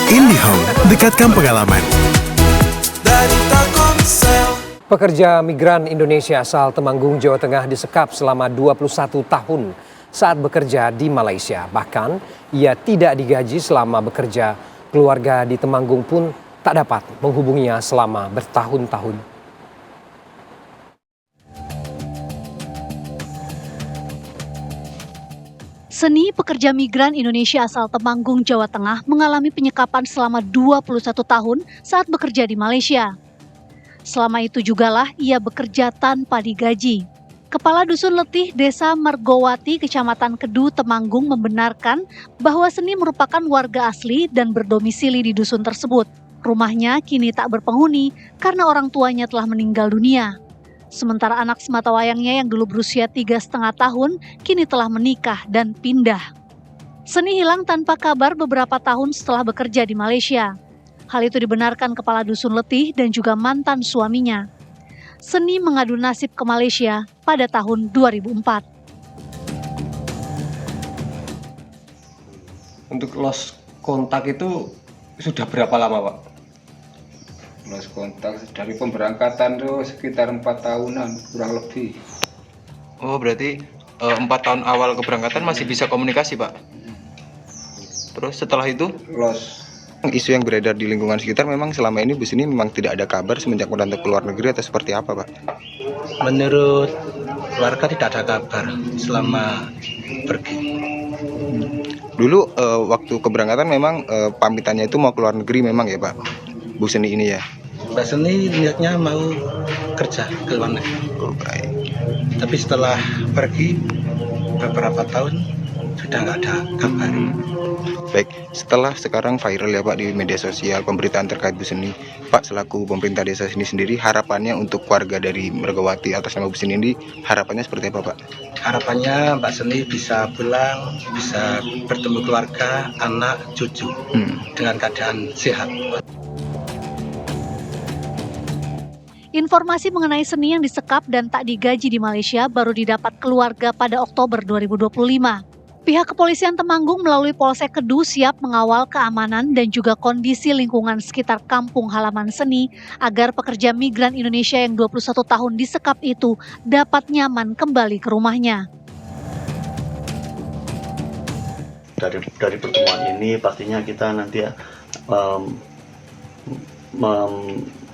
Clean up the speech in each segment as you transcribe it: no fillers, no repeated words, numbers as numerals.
IndiHome, dekatkan pengalaman. Pekerja migran Indonesia asal Temanggung, Jawa Tengah disekap selama 21 tahun saat bekerja di Malaysia. Bahkan ia tidak digaji selama bekerja. Keluarga di Temanggung pun tak dapat menghubunginya selama bertahun-tahun. Seni pekerja migran Indonesia asal Temanggung, Jawa Tengah mengalami penyekapan selama 21 tahun saat bekerja di Malaysia. Selama itu jugalah ia bekerja tanpa digaji. Kepala Dusun Letih Desa Margowati, Kecamatan Kedu, Temanggung membenarkan bahwa Seni merupakan warga asli dan berdomisili di dusun tersebut. Rumahnya kini tak berpenghuni karena orang tuanya telah meninggal dunia. Sementara anak sematawayangnya yang dulu berusia 3,5 tahun kini telah menikah dan pindah. Seni hilang tanpa kabar beberapa tahun setelah bekerja di Malaysia. Hal itu dibenarkan Kepala Dusun Letih dan juga mantan suaminya. Seni mengadu nasib ke Malaysia pada tahun 2004. Untuk lost kontak itu sudah berapa lama, Pak? Lost kontak dari pemberangkatan tuh sekitar 4 tahunan kurang lebih. Oh, berarti 4 tahun awal keberangkatan masih bisa komunikasi, Pak? Terus setelah itu? Lost. Isu yang beredar di lingkungan sekitar memang selama ini Bu Seni memang tidak ada kabar semenjak merantau ke luar negeri atau seperti apa, Pak? Menurut keluarga tidak ada kabar selama pergi. Dulu waktu keberangkatan memang pamitannya itu mau ke luar negeri memang ya, Pak? Bu Seni ini ya? Mbak Seni niatnya mau kerja ke luar negeri. Oh, baik. Tapi setelah pergi beberapa tahun sudah nggak ada kabar. Baik, setelah sekarang viral ya Pak di media sosial pemberitaan terkait Bu Seni, Pak selaku pemerintah desa sini sendiri harapannya untuk warga dari Margowati atas nama Bu Seni ini harapannya seperti apa, Pak? Harapannya Mbak Seni bisa pulang, bisa bertemu keluarga, anak, cucu dengan keadaan sehat. Informasi mengenai Seni yang disekap dan tak digaji di Malaysia baru didapat keluarga pada Oktober 2025. Pihak kepolisian Temanggung melalui Polsek Kedu siap mengawal keamanan dan juga kondisi lingkungan sekitar kampung halaman Seni agar pekerja migran Indonesia yang 21 tahun disekap itu dapat nyaman kembali ke rumahnya. Dari pertemuan ini pastinya kita nanti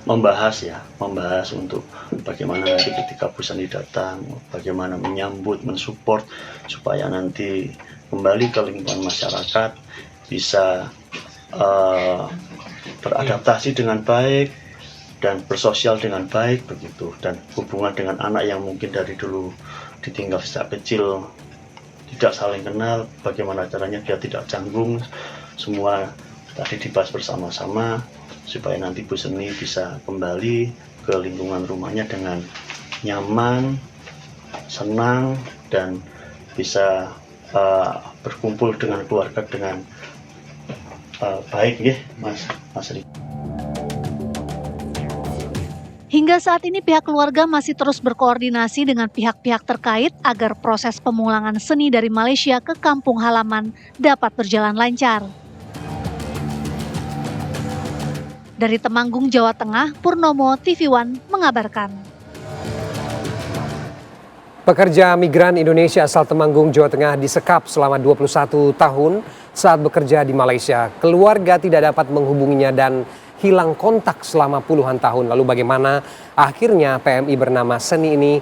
membahas untuk bagaimana nanti ketika Bu Seni datang, bagaimana menyambut, mensupport supaya nanti kembali ke lingkungan masyarakat bisa beradaptasi dengan baik dan bersosial dengan baik begitu, dan hubungan dengan anak yang mungkin dari dulu ditinggal sejak kecil tidak saling kenal, bagaimana caranya dia tidak canggung, semua tadi dibahas bersama-sama supaya nanti Bu Seni bisa kembali ke lingkungan rumahnya dengan nyaman, senang, dan bisa berkumpul dengan keluarga dengan baik ya, Mas Ri. Hingga saat ini pihak keluarga masih terus berkoordinasi dengan pihak-pihak terkait agar proses pemulangan Seni dari Malaysia ke kampung halaman dapat berjalan lancar. Dari Temanggung, Jawa Tengah, Purnomo, TV One mengabarkan. Pekerja migran Indonesia asal Temanggung, Jawa Tengah disekap selama 21 tahun saat bekerja di Malaysia. Keluarga tidak dapat menghubunginya dan hilang kontak selama puluhan tahun. Lalu bagaimana akhirnya PMI bernama Seni ini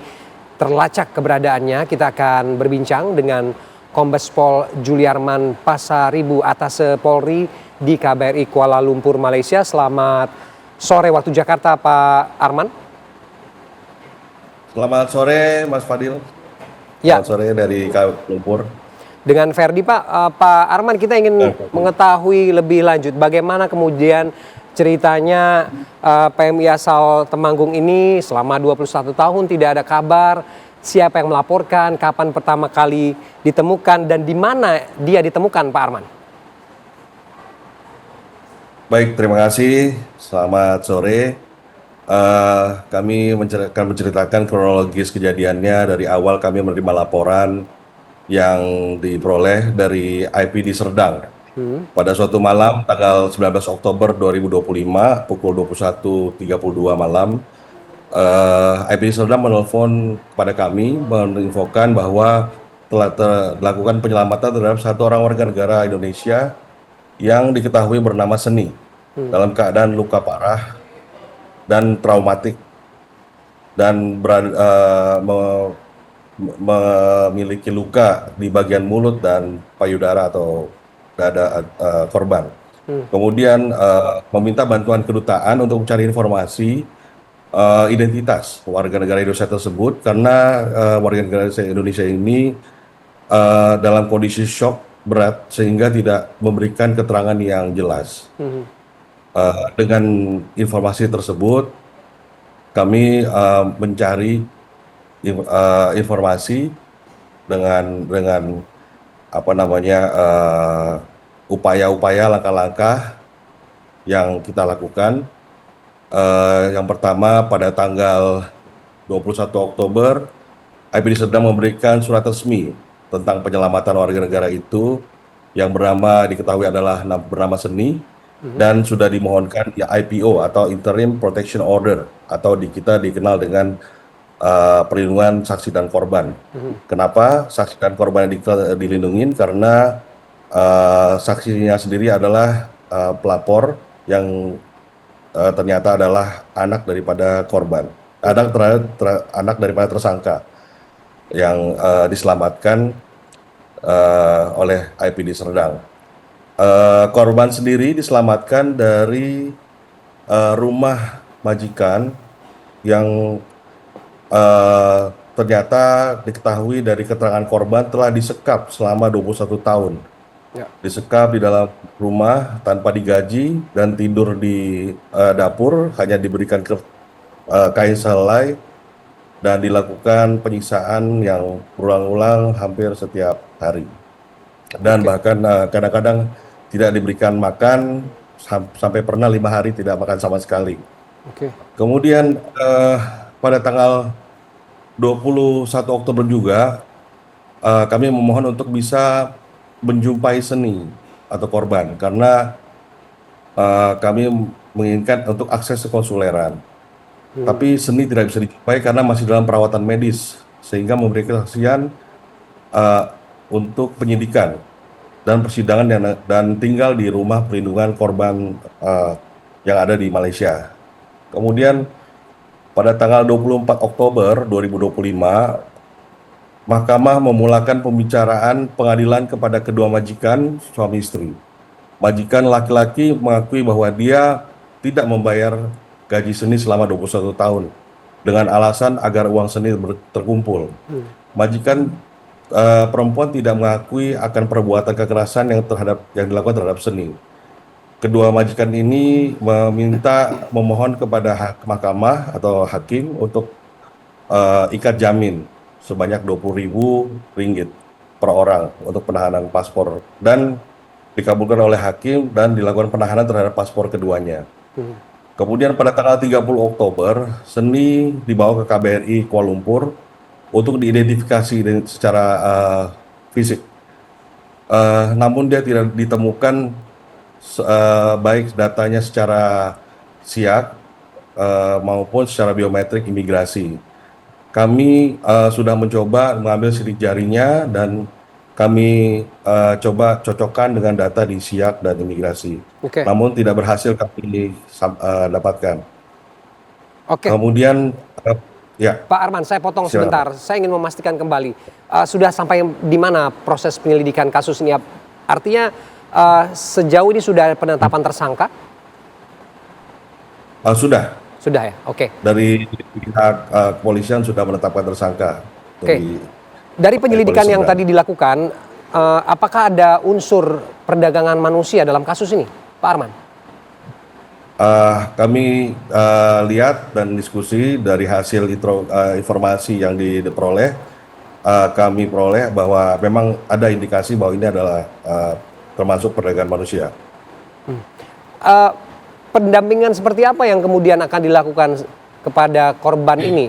terlacak keberadaannya? Kita akan berbincang dengan Kombes Pol Juliarman Pasaribu Atase Polri di KBRI Kuala Lumpur, Malaysia. Selamat sore waktu Jakarta, Pak Arman. Selamat sore, Mas Fadil. Ya. Selamat sore dari Kuala Lumpur. Dengan Ferdi, Pak Arman, kita ingin mengetahui lebih lanjut bagaimana kemudian ceritanya PMI asal Temanggung ini selama 21 tahun tidak ada kabar, siapa yang melaporkan, kapan pertama kali ditemukan, dan di mana dia ditemukan, Pak Arman? Baik, terima kasih. Selamat sore. Kami akan menceritakan kronologis kejadiannya dari awal kami menerima laporan yang diperoleh dari IPD Serdang. Pada suatu malam tanggal 19 Oktober 2025 pukul 21.32 malam, IPD Serdang menelpon kepada kami menginfokan bahwa telah dilakukan penyelamatan terhadap satu orang warga negara Indonesia yang diketahui bernama Seni dalam keadaan luka parah dan traumatik dan memiliki luka di bagian mulut dan payudara atau dada korban. Kemudian meminta bantuan kedutaan untuk mencari informasi identitas warga negara Indonesia tersebut karena warga negara Indonesia ini dalam kondisi shock berat sehingga tidak memberikan keterangan yang jelas. Dengan informasi tersebut kami mencari informasi dengan apa namanya upaya-upaya langkah-langkah yang kita lakukan. Yang pertama, pada tanggal 21 Oktober IPD Serdang memberikan surat resmi tentang penyelamatan warga negara itu yang diketahui adalah bernama Seni dan sudah dimohonkan IPO atau Interim Protection Order atau kita dikenal dengan perlindungan saksi dan korban. Kenapa saksi dan korban dilindungi? Karena saksinya sendiri adalah pelapor yang ternyata adalah anak daripada korban, anak daripada tersangka yang diselamatkan oleh IPD Serdang. Korban sendiri diselamatkan dari rumah majikan yang ternyata diketahui dari keterangan korban telah disekap selama 21 tahun. Disekap di dalam rumah tanpa digaji dan tidur di dapur, hanya diberikan kain selai dan dilakukan penyiksaan yang berulang-ulang hampir setiap hari. Dan bahkan kadang-kadang tidak diberikan makan sampai pernah 5 hari tidak makan sama sekali. Kemudian pada tanggal 21 Oktober juga kami memohon untuk bisa menjumpai Seni atau korban karena kami menginginkan untuk akses ke konsuleran. Tapi Seni tidak bisa dijumpai karena masih dalam perawatan medis sehingga memberikan kesaksian untuk penyidikan dan persidangan dan tinggal di rumah perlindungan korban yang ada di Malaysia. Kemudian pada tanggal 24 Oktober 2025 Mahkamah memulakan pembicaraan pengadilan kepada kedua majikan suami istri. Majikan laki-laki mengakui bahwa dia tidak membayar gaji Seni selama 21 tahun dengan alasan agar uang Seni terkumpul. Majikan perempuan tidak mengakui akan perbuatan kekerasan yang dilakukan terhadap Seni. Kedua majikan ini memohon kepada mahkamah atau hakim untuk ikat jamin sebanyak Rp20.000 per orang untuk penahanan paspor dan dikabulkan oleh hakim dan dilakukan penahanan terhadap paspor keduanya. Kemudian pada tanggal 30 Oktober, Seni dibawa ke KBRI Kuala Lumpur untuk diidentifikasi secara fisik. Namun dia tidak ditemukan baik datanya secara siak maupun secara biometrik imigrasi. Kami sudah mencoba mengambil sidik jarinya dan kami coba cocokkan dengan data di SIAK dan imigrasi. Namun tidak berhasil kami dapatkan. Kemudian ya. Pak Arman, saya potong sebentar. Saya ingin memastikan kembali. Sudah sampai di mana proses penyelidikan kasus ini? Artinya sejauh ini sudah penetapan tersangka? Sudah ya, Dari pihak kepolisian sudah menetapkan tersangka. Dari penyelidikan yang tadi dilakukan, apakah ada unsur perdagangan manusia dalam kasus ini, Pak Arman? Kami lihat dan diskusi dari hasil informasi yang diperoleh, kami peroleh bahwa memang ada indikasi bahwa ini adalah termasuk perdagangan manusia. Pendampingan seperti apa yang kemudian akan dilakukan kepada korban ini,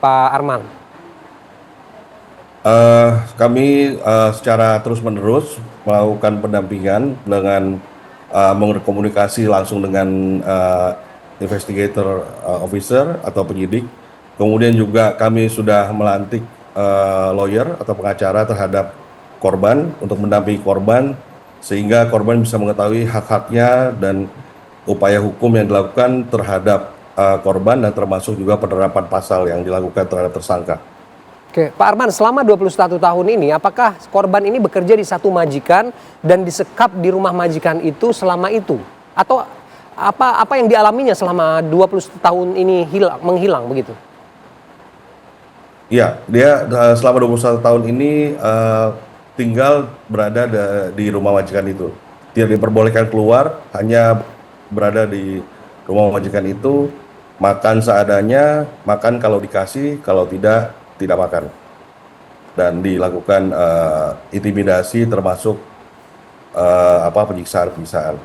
Pak Arman? Kami secara terus-menerus melakukan pendampingan dengan berkomunikasi langsung dengan investigator officer atau penyidik. Kemudian juga kami sudah melantik lawyer atau pengacara terhadap korban untuk mendampingi korban sehingga korban bisa mengetahui hak-haknya dan upaya hukum yang dilakukan terhadap korban dan termasuk juga penerapan pasal yang dilakukan terhadap tersangka. Oke, Pak Arman, selama 21 tahun ini, apakah korban ini bekerja di satu majikan dan disekap di rumah majikan itu selama itu? Atau apa yang dialaminya selama 21 tahun ini menghilang begitu? Iya, dia selama 21 tahun ini tinggal berada di rumah majikan itu. Tidak diperbolehkan keluar, hanya berada di rumah majikan itu, makan seadanya, makan kalau dikasih, kalau tidak makan. Dan dilakukan intimidasi termasuk penyiksaan.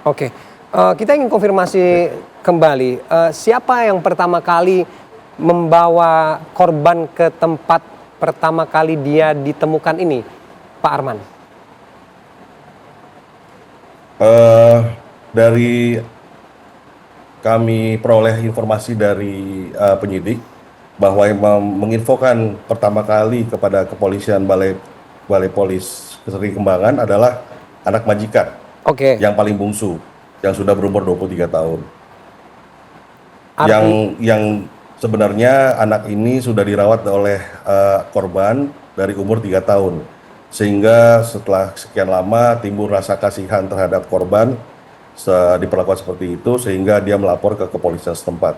Oke, kita ingin konfirmasi kembali, siapa yang pertama kali membawa korban ke tempat pertama kali dia ditemukan ini, Pak Arman? Dari kami peroleh informasi dari penyidik bahwa yang menginfokan pertama kali kepada kepolisian Balai Polis Seri Kembangan adalah anak majikan. Oke. Yang paling bungsu, yang sudah berumur 23 tahun. Yang sebenarnya anak ini sudah dirawat oleh korban dari umur 3 tahun. Sehingga setelah sekian lama timbul rasa kasihan terhadap korban, diperlakukan seperti itu sehingga dia melapor ke kepolisian setempat.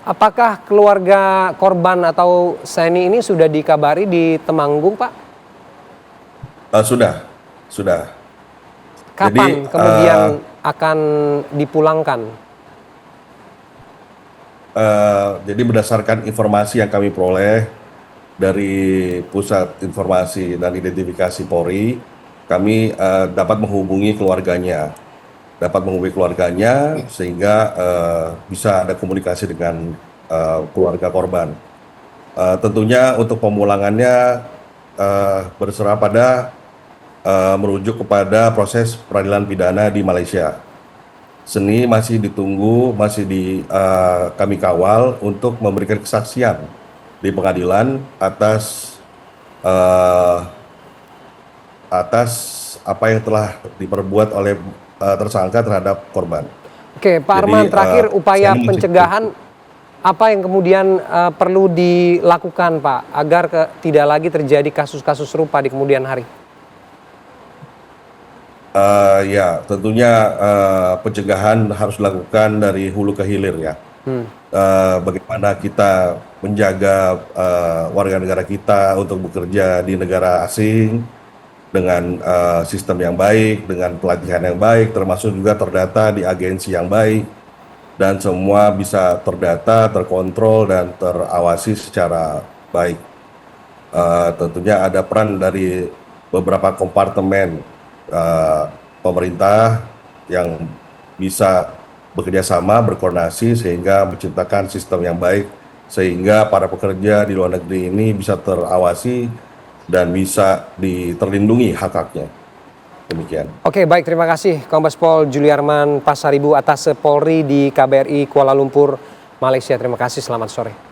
Apakah keluarga korban atau Seni ini sudah dikabari di Temanggung, Pak? Sudah. Kapan kemudian akan dipulangkan? Jadi berdasarkan informasi yang kami peroleh dari Pusat Informasi dan Identifikasi Polri, kami dapat menghubungi keluarganya sehingga bisa ada komunikasi dengan keluarga korban. Tentunya untuk pemulangannya berserah pada merujuk kepada proses peradilan pidana di Malaysia. Seni masih ditunggu, kami kawal untuk memberikan kesaksian di pengadilan atas apa yang telah diperbuat oleh tersangka terhadap korban. Oke, Pak Arman, terakhir upaya pencegahan apa yang kemudian perlu dilakukan, Pak, agar tidak lagi terjadi kasus-kasus serupa di kemudian hari? Ya, tentunya pencegahan harus dilakukan dari hulu ke hilir ya. Bagaimana kita menjaga warga negara kita untuk bekerja di negara asing dengan sistem yang baik, dengan pelatihan yang baik, termasuk juga terdata di agensi yang baik, dan semua bisa terdata, terkontrol, dan terawasi secara baik. Tentunya ada peran dari beberapa kompartemen pemerintah yang bisa bekerja sama, berkoordinasi, sehingga menciptakan sistem yang baik, sehingga para pekerja di luar negeri ini bisa terawasi dan bisa terlindungi hak-haknya. Demikian. Oke, baik, terima kasih Kombes Pol Juliarman Pasaribu atas Polri di KBRI Kuala Lumpur, Malaysia. Terima kasih, selamat sore.